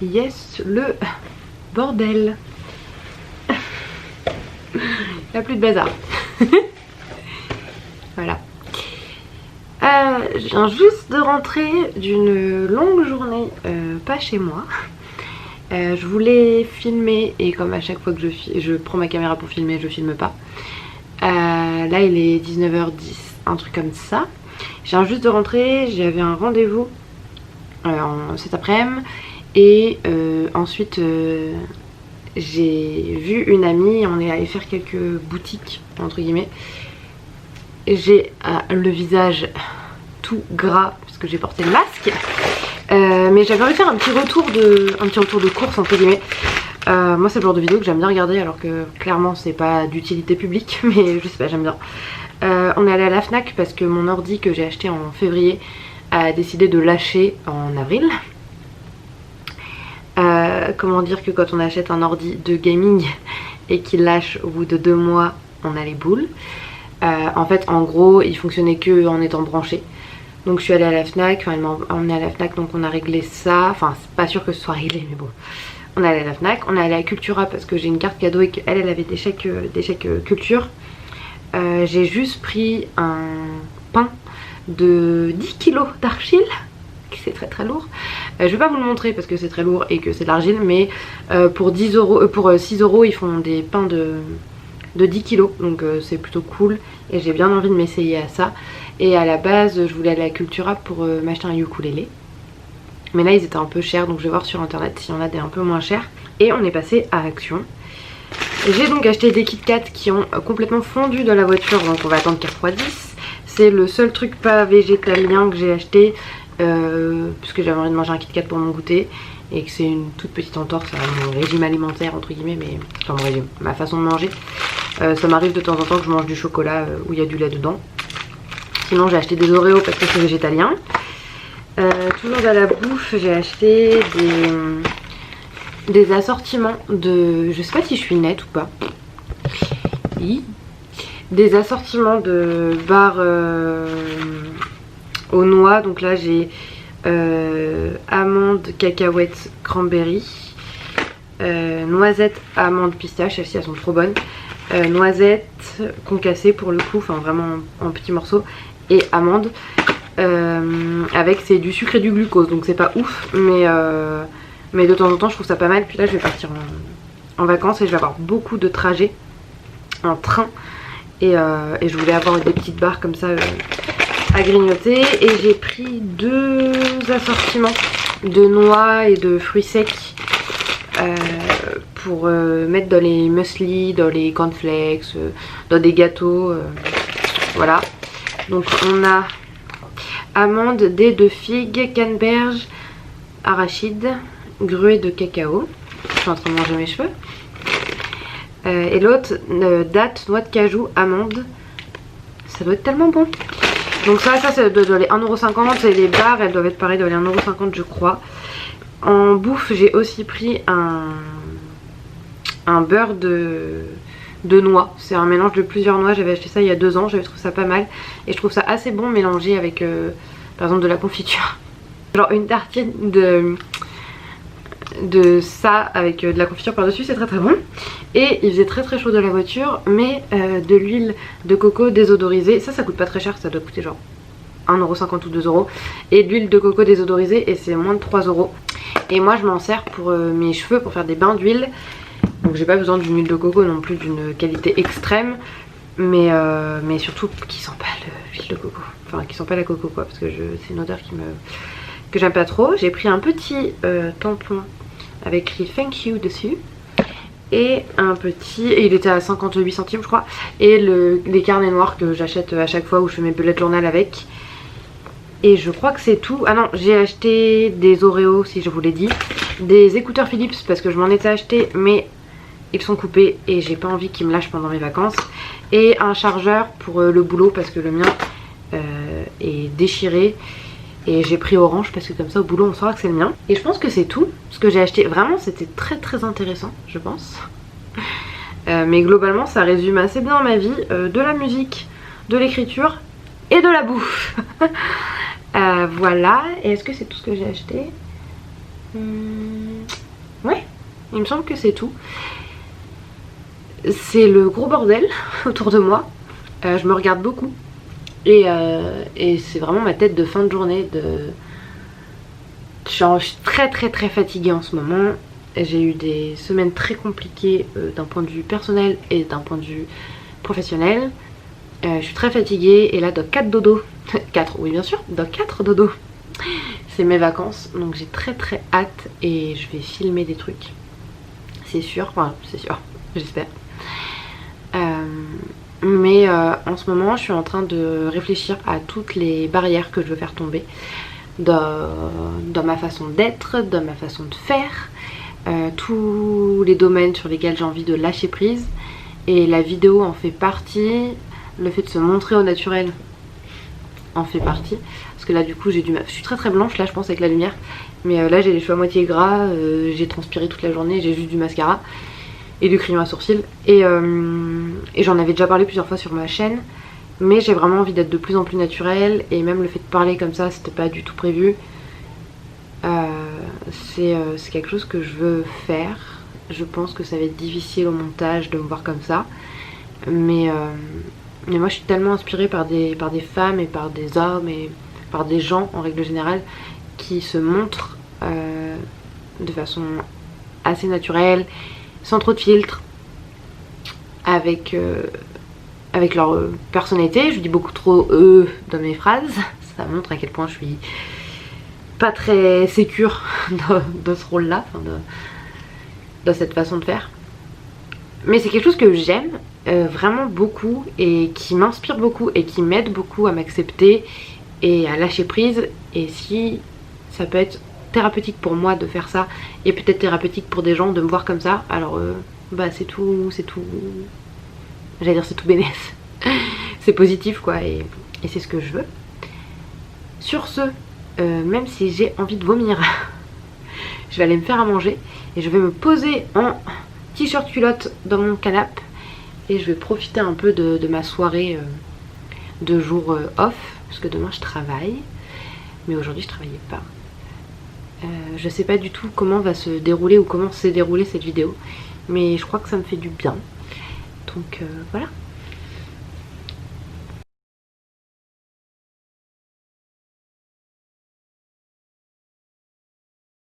Yes, le bordel. Il n'y a plus de bazar. Voilà. Je viens juste de rentrer d'une longue journée pas chez moi. Je voulais filmer et comme à chaque fois que je prends ma caméra pour filmer, je filme pas. Là il est 19h10, un truc comme ça. Je viens juste de rentrer, j'avais un rendez-vous cet après-midi et ensuite j'ai vu une amie, on est allé faire quelques boutiques entre guillemets. J'ai le visage tout gras parce que j'ai porté le masque. Mais j'avais envie de faire un petit retour de course entre guillemets. Moi c'est le genre de vidéo que j'aime bien regarder alors que clairement c'est pas d'utilité publique, mais je sais pas, j'aime bien. On est allé à la Fnac parce que mon ordi que j'ai acheté en février a décidé de lâcher en avril. Comment dire que quand on achète un ordi de gaming et qu'il lâche au bout de 2 mois, on a les boules. En fait en gros il fonctionnait que en étant branché. Donc je suis allée à la Fnac, enfin elle m'a emmenée à la Fnac, donc on a réglé ça. Enfin c'est pas sûr que ce soit réglé mais bon. On est allé à la Fnac, on est allé à Cultura parce que j'ai une carte cadeau et qu'elle avait des chèques culture. J'ai juste pris un pain de 10 kilos d'argile. C'est très très lourd. Je vais pas vous le montrer parce que c'est très lourd et que c'est de l'argile, mais pour 6 € ils font des pains de 10 kilos, donc c'est plutôt cool et j'ai bien envie de m'essayer à ça. Et à la base je voulais aller à Cultura pour m'acheter un ukulélé, mais là ils étaient un peu chers, donc je vais voir sur internet s'il y en a des un peu moins chers. Et on est passé à Action. J'ai donc acheté des Kit Kat qui ont complètement fondu dans la voiture, donc on va attendre qu'elles refroidissent. C'est le seul truc pas végétalien que j'ai acheté puisque j'avais envie de manger un Kit Kat pour mon goûter et que c'est une toute petite entorse à mon régime alimentaire entre guillemets, mais enfin mon régime, ma façon de manger. Ça m'arrive de temps en temps que je mange du chocolat où il y a du lait dedans. Sinon j'ai acheté des Oreos parce que c'est végétalien. Toujours à la bouffe j'ai acheté des assortiments de... Je sais pas si je suis nette ou pas. Des assortiments de barres aux noix. Donc là j'ai amandes, cacahuètes, cranberry, noisettes, amandes, pistaches. Celles-ci elles sont trop bonnes. Noisettes concassées pour le coup, enfin vraiment en petits morceaux, et amandes. Avec c'est du sucre et du glucose, donc c'est pas ouf, mais de temps en temps je trouve ça pas mal. Puis là je vais partir en vacances et je vais avoir beaucoup de trajets en train et je voulais avoir des petites barres comme ça à grignoter. Et j'ai pris 2 assortiments de noix et de fruits secs pour mettre dans les muesli, dans les cornflakes, dans des gâteaux, voilà. Donc on a amandes, dés de figues, canneberge, arachides, grues de cacao. Je suis en train de manger mes cheveux. Et l'autre, dattes, noix de cajou, amandes. Ça doit être tellement bon. Donc ça c'est dans les 1,50 €. Et les barres, elles doivent être pareilles dans les 1,50 € je crois. En bouffe, j'ai aussi pris un beurre de noix. C'est un mélange de plusieurs noix. J'avais acheté ça il y a 2 ans. J'avais trouvé ça pas mal. Et je trouve ça assez bon mélangé avec par exemple de la confiture. Genre une tartine de ça avec de la confiture par dessus, c'est très très bon. Et il faisait très très chaud dans la voiture, mais de l'huile de coco désodorisée. Ça coûte pas très cher, ça doit coûter genre 1,50 € ou 2 €. Et de l'huile de coco désodorisée et c'est moins de 3 €. Et moi je m'en sers pour mes cheveux, pour faire des bains d'huile. Donc j'ai pas besoin d'une huile de coco non plus d'une qualité extrême, mais surtout qui sent pas l'huile de coco, enfin qui sent pas la coco quoi, parce que c'est une odeur que j'aime pas trop. J'ai pris un petit tampon avec écrit thank you dessus et un petit, et il était à 58 centimes je crois, et les carnets noirs que j'achète à chaque fois où je fais mes bullet journal avec. Et je crois que c'est tout. Ah non, j'ai acheté des Oreos si je vous l'ai dit, des écouteurs Philips parce que je m'en étais acheté mais ils sont coupés et j'ai pas envie qu'ils me lâchent pendant mes vacances, et un chargeur pour le boulot parce que le mien est déchiré et j'ai pris orange parce que comme ça au boulot on saura que c'est le mien. Et je pense que c'est tout ce que j'ai acheté. Vraiment c'était très très intéressant je pense. Mais globalement ça résume assez bien ma vie, de la musique, de l'écriture et de la bouffe. Voilà. Et est-ce que c'est tout ce que j'ai acheté? Ouais, il me semble que c'est tout. C'est le gros bordel autour de moi. Je me regarde beaucoup. Et c'est vraiment ma tête de fin de journée. Je suis très très très fatiguée en ce moment. J'ai eu des semaines très compliquées d'un point de vue personnel et d'un point de vue professionnel. Je suis très fatiguée et là dans 4 dodos. 4, oui bien sûr, dans 4 dodos. C'est mes vacances, donc j'ai très très hâte et je vais filmer des trucs. C'est sûr, enfin c'est sûr, j'espère. Mais en ce moment je suis en train de réfléchir à toutes les barrières que je veux faire tomber dans ma façon d'être, dans ma façon de faire, tous les domaines sur lesquels j'ai envie de lâcher prise. Et la vidéo en fait partie, le fait de se montrer au naturel en fait partie. Parce que là du coup je suis très très blanche là je pense avec la lumière. Mais là j'ai les cheveux à moitié gras, j'ai transpiré toute la journée, j'ai juste du mascara et du crayon à sourcils. Et j'en avais déjà parlé plusieurs fois sur ma chaîne. Mais j'ai vraiment envie d'être de plus en plus naturelle. Et même le fait de parler comme ça, c'était pas du tout prévu. C'est quelque chose que je veux faire. Je pense que ça va être difficile au montage de me voir comme ça. Mais moi je suis tellement inspirée par des femmes et par des hommes et par des gens en règle générale qui se montrent de façon assez naturelle, sans trop de filtres, avec leur personnalité. Je dis beaucoup trop dans mes phrases, ça montre à quel point je suis pas très sécure dans ce rôle là, enfin dans cette façon de faire. Mais c'est quelque chose que j'aime vraiment beaucoup et qui m'inspire beaucoup et qui m'aide beaucoup à m'accepter et à lâcher prise. Et si ça peut être thérapeutique pour moi de faire ça et peut-être thérapeutique pour des gens de me voir comme ça, alors bah c'est tout, j'allais dire c'est tout bénef. C'est positif quoi et c'est ce que je veux. Sur ce, même si j'ai envie de vomir, je vais aller me faire à manger et je vais me poser en t-shirt culotte dans mon canapé et je vais profiter un peu de ma soirée de jour off parce que demain je travaille, mais aujourd'hui je travaillais pas. Je sais pas du tout comment va se dérouler ou comment s'est déroulée cette vidéo, mais je crois que ça me fait du bien, donc voilà.